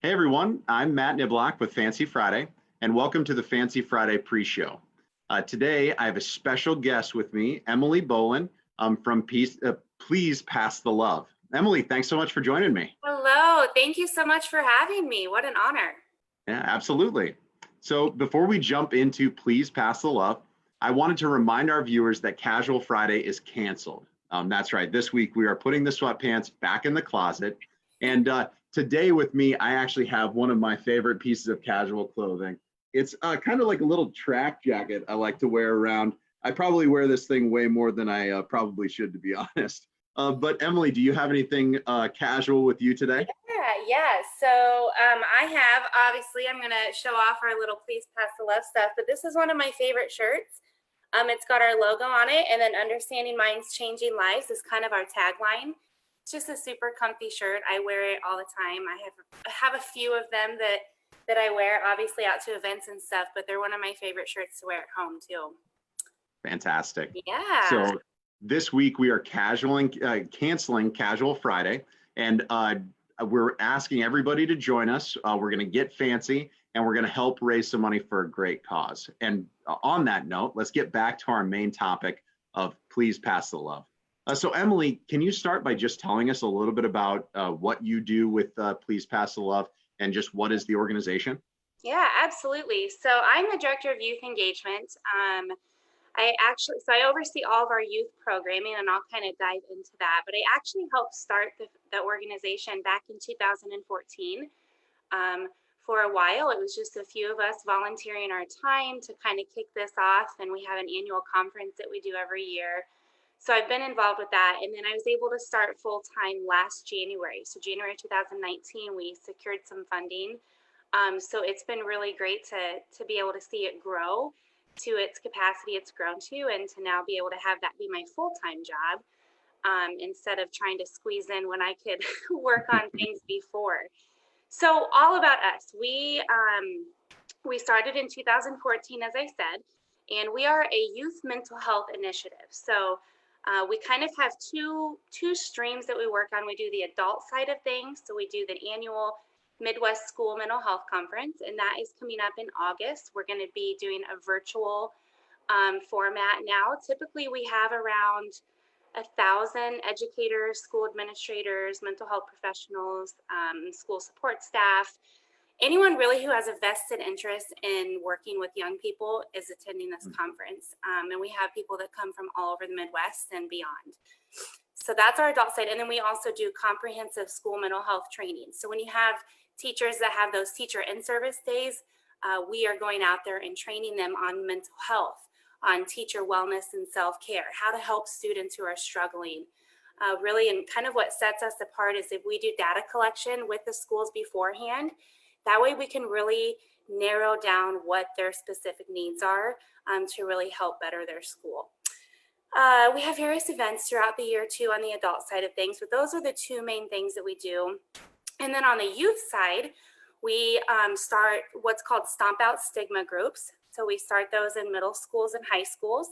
Hey everyone, I'm Matt Niblock with Fancy Friday, and welcome to the Fancy Friday pre-show. Today, I have a special guest with me, Emily Bolin from Please Pass the Love. Emily, thanks so much for joining me. Hello, thank you so much for having me. What an honor. Yeah, absolutely. So before we jump into Please Pass the Love, I wanted to remind our viewers that Casual Friday is canceled. That's right. This week we are putting the sweatpants back in the closet. And today with me, I actually have one of my favorite pieces of casual clothing. It's kind of like a little track jacket I like to wear around. I probably wear this thing way more than I probably should, to be honest. But Emily, do you have anything casual with you today? Yeah. So I have, obviously, I'm going to show off our little Please Pass the Love stuff, but this is one of my favorite shirts. It's got our logo on it, and then Understanding Minds, Changing Lives is kind of our tagline. It's just a super comfy shirt. I wear it all the time. I have a few of them that I wear, obviously out to events and stuff, but they're one of my favorite shirts to wear at home too. Fantastic. Yeah. So this week we are canceling Casual Friday, and we're asking everybody to join us. We're going to get fancy, and we're going to help raise some money for a great cause. And on that note, let's get back to our main topic of Please Pass the Love. So Emily, can you start by just telling us a little bit about what you do with Please Pass the Love and just what is the organization? Yeah, absolutely. So I'm the director of youth engagement. I oversee all of our youth programming, and I'll kind of dive into that. But I actually helped start the organization back in 2014. For a while, it was just a few of us volunteering our time to kind of kick this off, and we have an annual conference that we do every year. So I've been involved with that, and then I was able to start full time last January. So January 2019, we secured some funding. So it's been really great to be able to see it grow to its capacity it's grown to, and to now be able to have that be my full-time job, instead of trying to squeeze in when I could work on things before. So all about us. We started in 2014, as I said, and we are a youth mental health initiative. So we kind of have two streams that we work on. We do the adult side of things. So we do the annual Midwest School Mental Health Conference, and that is coming up in August. We're going to be doing a virtual format now. Typically, we have around 1,000 educators, school administrators, mental health professionals, school support staff. Anyone really who has a vested interest in working with young people is attending this conference. And we have people that come from all over the Midwest and beyond. So that's our adult side. And then we also do comprehensive school mental health training. So when you have teachers that have those teacher in-service days, we are going out there and training them on mental health, on teacher wellness and self-care, how to help students who are struggling. Really, and kind of what sets us apart is if we do data collection with the schools beforehand. That way we can really narrow down what their specific needs are, to really help better their school. We have various events throughout the year too on the adult side of things, but those are the two main things that we do. And then on the youth side, we start what's called Stomp Out Stigma groups. So we start those in middle schools and high schools,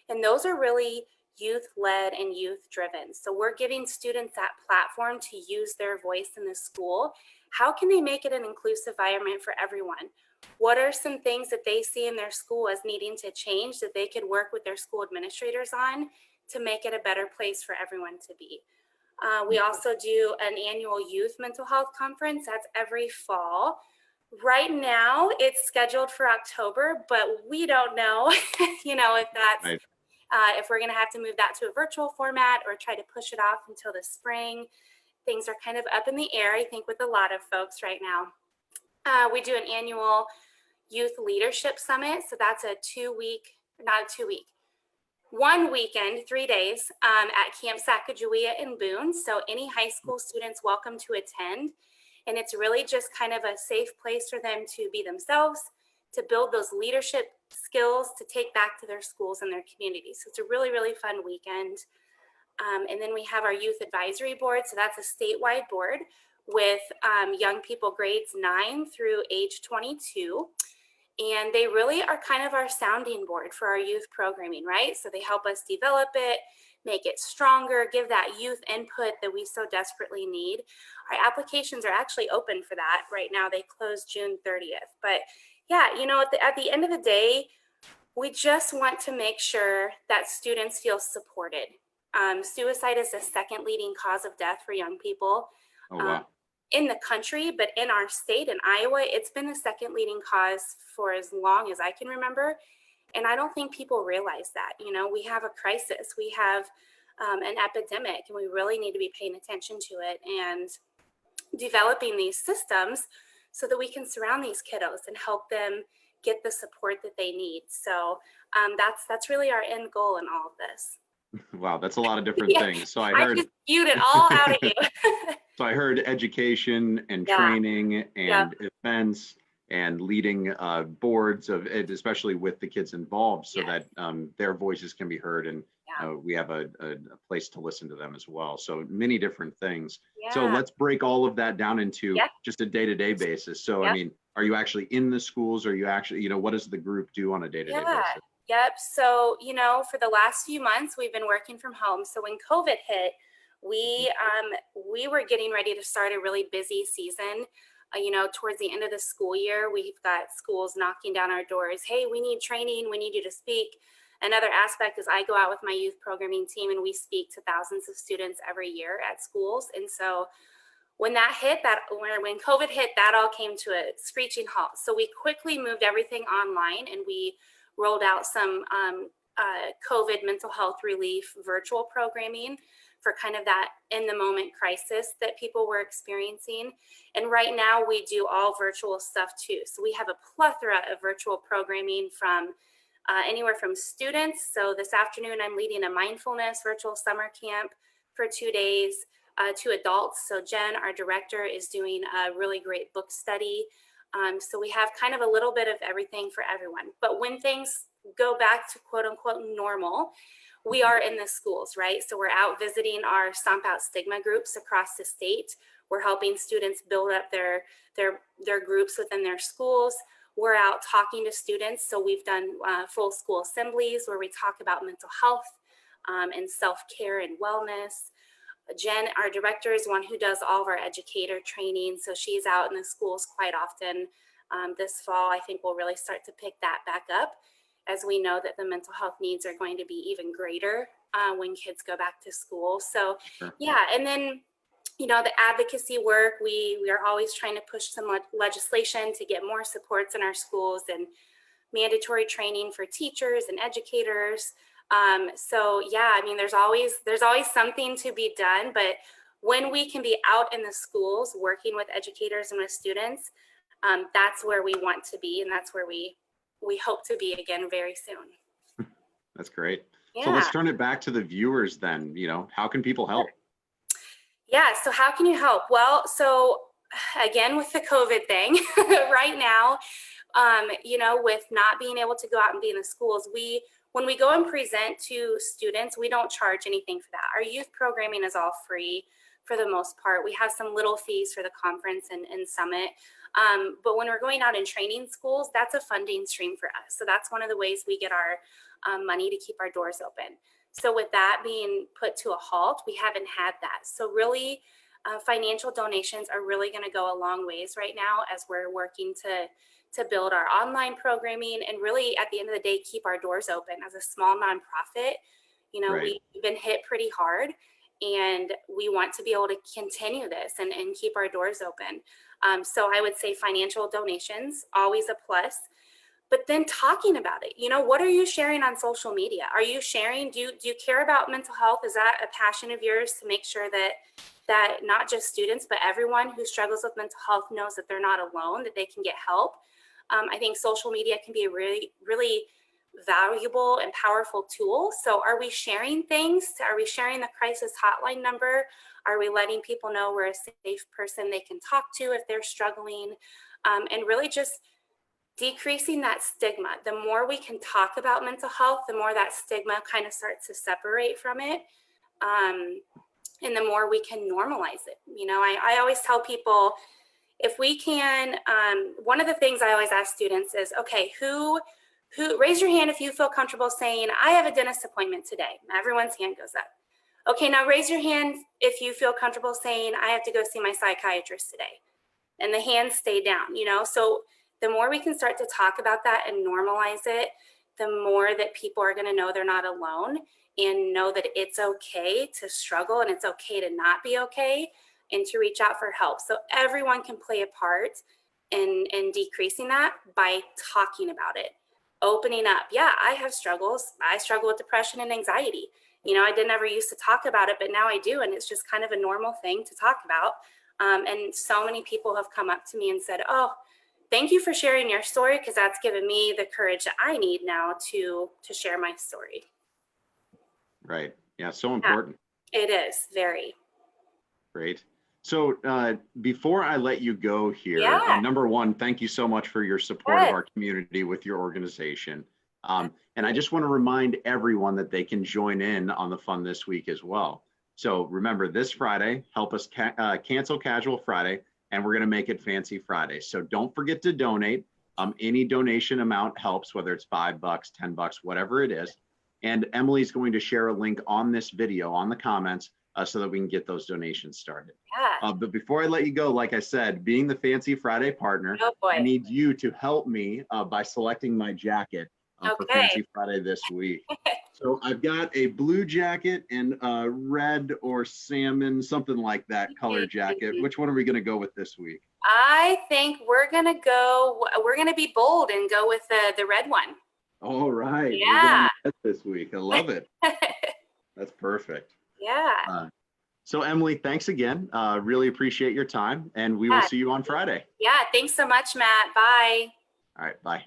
and those are really youth-led and youth-driven. So we're giving students that platform to use their voice in the school. How can they make it an inclusive environment for everyone? What are some things that they see in their school as needing to change that they could work with their school administrators on to make it a better place for everyone to be? We also do an annual youth mental health conference. That's every fall. Right now, it's scheduled for October, but we don't know, if that's Right. if we're going to have to move that to a virtual format or try to push it off until the spring. Things are kind of up in the air, I think, with a lot of folks right now. We do an annual youth leadership summit. So that's one weekend, 3 days, at Camp Sacagawea in Boone. So any high school students welcome to attend. And it's really just kind of a safe place for them to be themselves, to build those leadership skills to take back to their schools and their communities. So it's a really, really fun weekend. And then we have our youth advisory board. So that's a statewide board with young people grades 9 through age 22. And they really are kind of our sounding board for our youth programming, right? So they help us develop it, make it stronger, give that youth input that we so desperately need. Our applications are actually open for that right now. They close June 30th. But yeah, you know, at the end of the day, we just want to make sure that students feel supported. Suicide is the second leading cause of death for young people Oh, wow. in the country, but in our state, in Iowa, it's been the second leading cause for as long as I can remember. And I don't think people realize that. You know, we have a crisis, we have an epidemic, and we really need to be paying attention to it and developing these systems so that we can surround these kiddos and help them get the support that they need. So that's really our end goal in all of this. Wow, that's a lot of different Yeah, things. So I I heard just spewed it all out of you. so I heard education and Yeah. training and events and leading boards of it, especially with the kids involved, so Yes. that their voices can be heard and Yeah. we have a place to listen to them as well. So many different things. So Yeah. let's break all of that down into Yep. just a day-to-day basis. So I Yep. mean, are you actually in the schools? Are you actually, you know, what does the group do on a day-to-day Yeah. basis? Yep. So, you know, for the last few months, we've been working from home. So when COVID hit, we were getting ready to start a really busy season. You know, towards the end of the school year, we've got schools knocking down our doors. Hey, we need training. We need you to speak. Another aspect is I go out with my youth programming team and we speak to thousands of students every year at schools. And so when that hit, when COVID hit, that all came to a screeching halt. So we quickly moved everything online and we rolled out some COVID mental health relief virtual programming for kind of that in the moment crisis that people were experiencing. And right now we do all virtual stuff too. So we have a plethora of virtual programming from anywhere from students. So this afternoon I'm leading a mindfulness virtual summer camp for 2 days to adults. So Jen, our director, is doing a really great book study. So we have kind of a little bit of everything for everyone. But when things go back to quote unquote normal, we are in the schools, right? So we're out visiting our Stomp Out Stigma groups across the state. We're helping students build up their groups within their schools. We're out talking to students. So we've done full school assemblies where we talk about mental health and self-care and wellness. Jen, our director, is one who does all of our educator training. So she's out in the schools quite often. This fall, I think we'll really start to pick that back up, as we know that the mental health needs are going to be even greater when kids go back to school. So yeah, and then, you know, the advocacy work, we are always trying to push some legislation to get more supports in our schools and mandatory training for teachers and educators. So yeah, I mean, there's always something to be done, but when we can be out in the schools working with educators and with students, that's where we want to be, and that's where we hope to be again very soon. That's great. Yeah. So let's turn it back to the viewers then. You know, how can people help? Yeah, so how can you help? Well, so again, with the COVID thing right now, you know, with not being able to go out and be in the schools, when we go and present to students, we don't charge anything for that. Our youth programming is all free for the most part. We have some little fees for the conference and summit. But when we're going out and training schools, that's a funding stream for us. So that's one of the ways we get our money to keep our doors open. So with that being put to a halt, we haven't had that. So really, financial donations are really going to go a long ways right now as we're working to build our online programming and really at the end of the day, keep our doors open. As a small nonprofit, you know, Right. we've been hit pretty hard and we want to be able to continue this and keep our doors open. So I would say financial donations, always a plus. But then talking about it, you know, what are you sharing on social media? Are you sharing, do you care about mental health? Is that a passion of yours to make sure that not just students, but everyone who struggles with mental health knows that they're not alone, that they can get help? I think social media can be a really, really valuable and powerful tool. So are we sharing things? Are we sharing the crisis hotline number? Are we letting people know we're a safe person they can talk to if they're struggling? And really just decreasing that stigma. The more we can talk about mental health, the more that stigma kind of starts to separate from it. And the more we can normalize it. You know, I always tell people, if we can, one of the things I always ask students is, okay, who Raise your hand if you feel comfortable saying, I have a dentist appointment today. Everyone's hand goes up. Okay, now raise your hand if you feel comfortable saying, I have to go see my psychiatrist today. And the hands stay down, you know? So the more we can start to talk about that and normalize it, the more that people are gonna know they're not alone and know that it's okay to struggle and it's okay to not be okay and to reach out for help. So everyone can play a part in decreasing that by talking about it, opening up. Yeah, I have struggles. I struggle with depression and anxiety. You know, I didn't ever used to talk about it, but now I do. And it's just kind of a normal thing to talk about. And so many people have come up to me and said, oh, thank you for sharing your story, because that's given me the courage that I need now to share my story. Right. Yeah, so important. Yeah, it is, very. Great. So before I let you go here, number one, thank you so much for your support of our community with your organization. And I just want to remind everyone that they can join in on the fun this week as well. So remember, this Friday, help us cancel Casual Friday, and we're going to make it Fancy Friday. So don't forget to donate. Any donation amount helps, whether it's $5, $10, whatever it is. And Emily's going to share a link on this video, on the comments, so that we can get those donations started. Yeah. But before I let you go, like I said, being the Fancy Friday partner, I need you to help me by selecting my jacket for Fancy Friday this week. So I've got a blue jacket and a red or salmon, something like that color jacket. Which one are we going to go with this week? I think we're going to be bold and go with the red one. All right. Yeah. We're going this week. I love it. That's perfect. Yeah. So Emily, thanks again. Really appreciate your time, and we will see you on Friday. Yeah. Thanks so much, Matt. Bye. All right. Bye.